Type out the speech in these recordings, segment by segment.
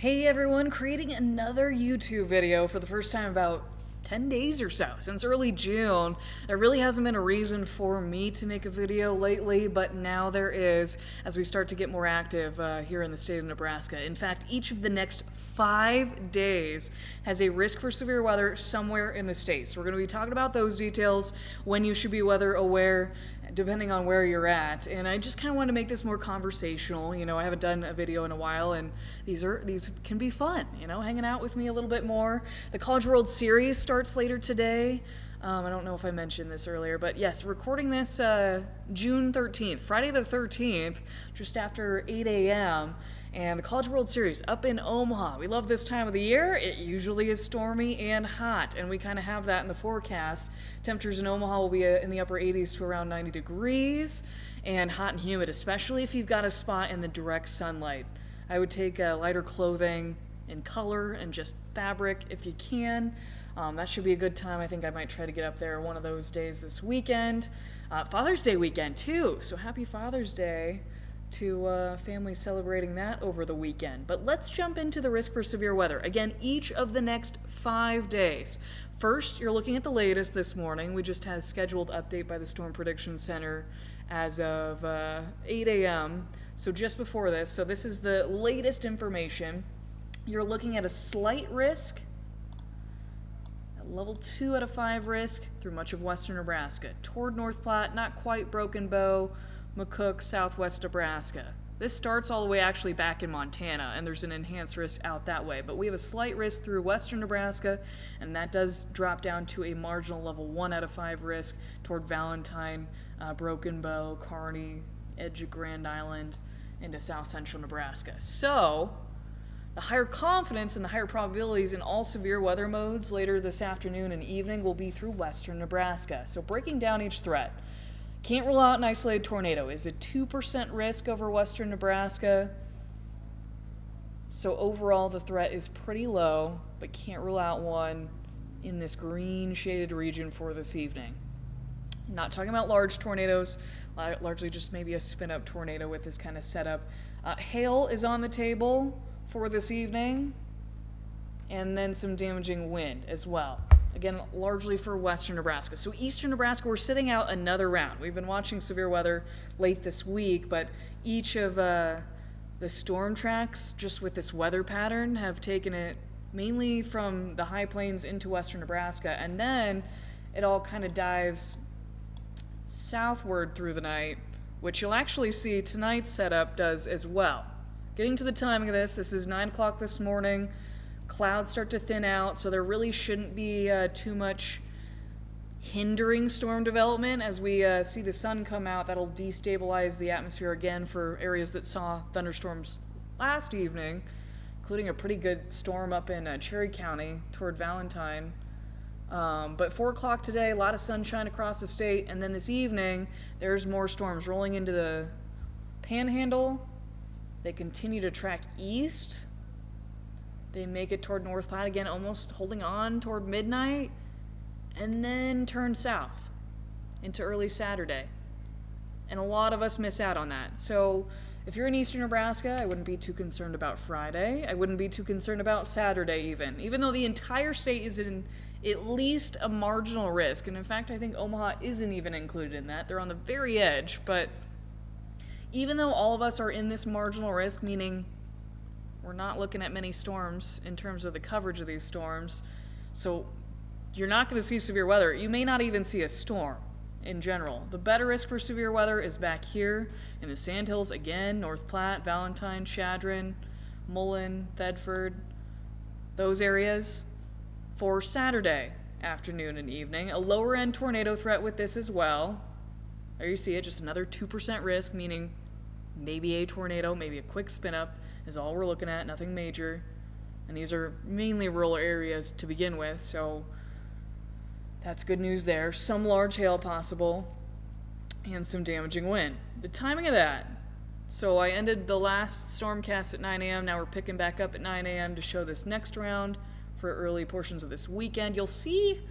Hey everyone, creating another YouTube video for the first time in about 10 days or so, since early June. There really hasn't been a reason for me to make a video lately, but now there is as we start to get more active here in the state of Nebraska. In fact, each of the next 5 days has a risk for severe weather somewhere in the state. So we're going to be talking about those details, when you should be weather aware, depending on where you're at. And I just kind of wanted to make this more conversational. You know, I haven't done a video in a while, and these can be fun, you know, hanging out with me a little bit more. The College World Series starts later today. I don't know if I mentioned this earlier, but yes, recording this June 13th, Friday the 13th, just after 8 a.m., and the College World Series up in Omaha. We love this time of the year. It usually is stormy and hot, and we kind of have that in the forecast. Temperatures in Omaha will be in the upper 80s to around 90 degrees, and hot and humid, especially if you've got a spot in the direct sunlight. I would take lighter clothing in color and just fabric if you can. That should be a good time. I think I might try to get up there one of those days this weekend. Father's Day weekend, too, so happy Father's Day to families celebrating that over the weekend. But let's jump into the risk for severe weather. Again, each of the next 5 days. First, you're looking at the latest this morning. We just had a scheduled update by the Storm Prediction Center as of 8 a.m., so just before this. So this is the latest information. You're looking at a slight risk, a level 2 out of 5 risk through much of western Nebraska. Toward North Platte, not quite Broken Bow, McCook, southwest Nebraska. This starts all the way actually back in Montana, and there's an enhanced risk out that way. But we have a slight risk through western Nebraska, and that does drop down to a marginal level 1 out of 5 risk toward Valentine, Broken Bow, Kearney, edge of Grand Island, into south central Nebraska. So the higher confidence and the higher probabilities in all severe weather modes later this afternoon and evening will be through western Nebraska. So breaking down each threat. Can't rule out an isolated tornado. Is a 2% risk over western Nebraska. So overall the threat is pretty low, but can't rule out one in this green shaded region for this evening. Not talking about large tornadoes, largely just maybe a spin-up tornado with this kind of setup. Hail is on the table for this evening, and then some damaging wind as well. Again, largely for western Nebraska. So eastern Nebraska, we're sitting out another round. We've been watching severe weather late this week, but each of the storm tracks, just with this weather pattern, have taken it mainly from the high plains into western Nebraska, and then it all kind of dives southward through the night, which you'll actually see tonight's setup does as well. Getting to the timing of this is 9 o'clock this morning. Clouds start to thin out, so there really shouldn't be too much hindering storm development. As we see the sun come out, that'll destabilize the atmosphere again for areas that saw thunderstorms last evening, including a pretty good storm up in Cherry County toward Valentine. But 4 o'clock today, a lot of sunshine across the state, and then this evening, there's more storms rolling into the Panhandle. They continue to track east. They make it toward North Platte again, almost holding on toward midnight, and then turn south into early Saturday. And a lot of us miss out on that. So if you're in eastern Nebraska, I wouldn't be too concerned about Friday. I wouldn't be too concerned about Saturday even though the entire state is in at least a marginal risk. And in fact, I think Omaha isn't even included in that. They're on the very edge. But even though all of us are in this marginal risk, meaning we're not looking at many storms in terms of the coverage of these storms, so you're not going to see severe weather. You may not even see a storm in general. The better risk for severe weather is back here in the Sandhills again, North Platte, Valentine, Chadron, Mullen, Thedford, those areas for Saturday afternoon and evening. A lower end tornado threat with this as well. There you see it, just another 2% risk, meaning maybe a tornado, maybe a quick spin up is all we're looking at, nothing major. And these are mainly rural areas to begin with, so that's good news there. Some large hail possible, and some damaging wind. The timing of that. So I ended the last stormcast at 9 a.m. Now we're picking back up at 9 a.m. to show this next round for early portions of this weekend. You'll see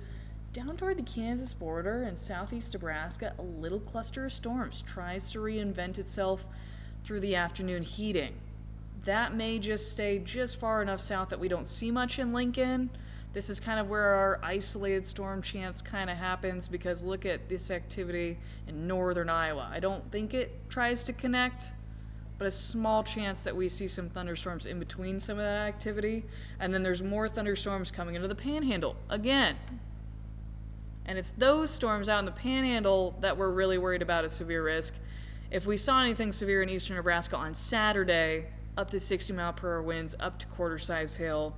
down toward the Kansas border and southeast Nebraska, a little cluster of storms tries to reinvent itself through the afternoon heating. That may just stay just far enough south that we don't see much in Lincoln. This is kind of where our isolated storm chance kind of happens, because look at this activity in northern Iowa. I don't think it tries to connect, but a small chance that we see some thunderstorms in between some of that activity. And then there's more thunderstorms coming into the Panhandle again. And it's those storms out in the Panhandle that we're really worried about as severe risk. If we saw anything severe in eastern Nebraska on Saturday, up to 60-mile-per-hour winds, up to quarter-size hail,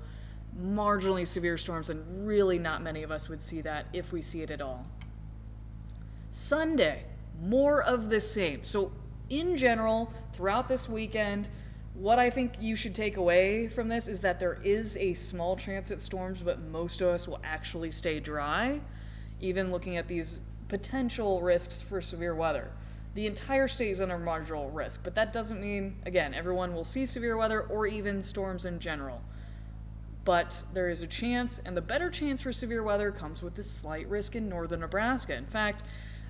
marginally severe storms, and really not many of us would see that if we see it at all. Sunday, more of the same. So in general, throughout this weekend, what I think you should take away from this is that there is a small chance at storms, but most of us will actually stay dry, even looking at these potential risks for severe weather. The entire state is under marginal risk, but that doesn't mean, again, everyone will see severe weather or even storms in general. But there is a chance, and the better chance for severe weather comes with the slight risk in northern Nebraska. In fact,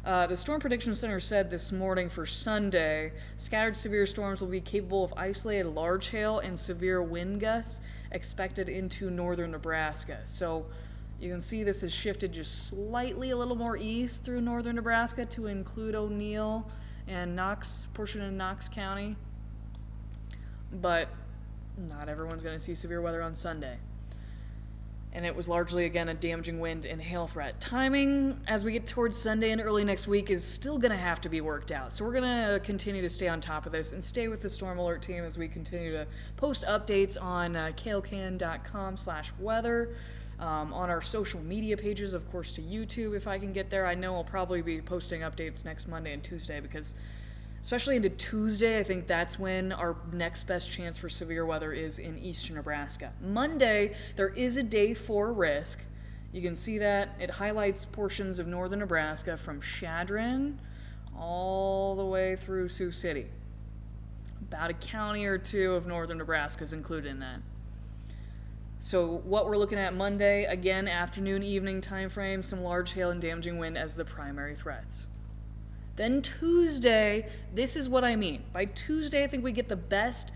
the Storm Prediction Center said this morning for Sunday, scattered severe storms will be capable of isolated large hail and severe wind gusts expected into northern Nebraska. So you can see this has shifted just slightly a little more east through northern Nebraska to include O'Neill and Knox, portion of Knox County. But not everyone's going to see severe weather on Sunday. And it was largely, again, a damaging wind and hail threat. Timing, as we get towards Sunday and early next week, is still going to have to be worked out. So we're going to continue to stay on top of this and stay with the Storm Alert team as we continue to post updates on klkn.com/weather, on our social media pages, of course, to YouTube if I can get there. I know I'll probably be posting updates next Monday and Tuesday, because especially into Tuesday, I think that's when our next best chance for severe weather is in eastern Nebraska. Monday, there is a day 4 risk. You can see that. It highlights portions of northern Nebraska from Chadron all the way through Sioux City. About a county or two of northern Nebraska is included in that. So what we're looking at Monday, again, afternoon, evening time frame, some large hail and damaging wind as the primary threats. Then Tuesday, this is what I mean. By Tuesday, I think we get the best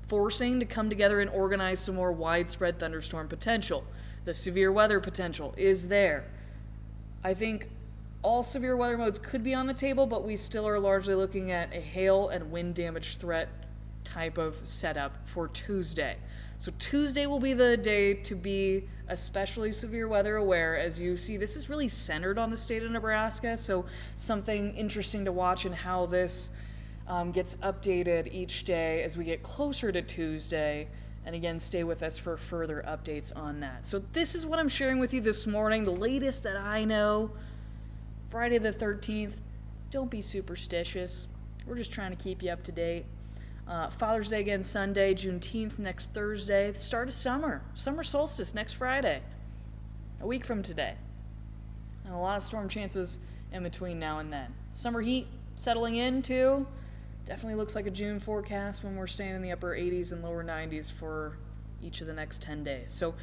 forcing to come together and organize some more widespread thunderstorm potential. The severe weather potential is there. I think all severe weather modes could be on the table, but we still are largely looking at a hail and wind damage threat type of setup for Tuesday. So Tuesday will be the day to be especially severe weather aware. As you see, this is really centered on the state of Nebraska, so something interesting to watch in how this gets updated each day as we get closer to Tuesday. And again, stay with us for further updates on that. So this is what I'm sharing with you this morning, the latest that I know. Friday the 13th, don't be superstitious. We're just trying to keep you up to date. Father's Day again Sunday, Juneteenth next Thursday, the start of summer solstice next Friday, a week from today. And a lot of storm chances in between now and then. Summer heat settling in too. Definitely looks like a June forecast when we're staying in the upper 80s and lower 90s for each of the next 10 days. So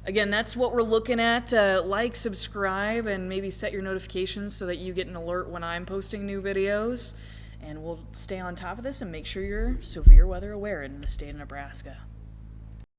again, that's what we're looking at. Like, subscribe, and maybe set your notifications so that you get an alert when I'm posting new videos. And we'll stay on top of this and make sure you're severe weather aware in the state of Nebraska.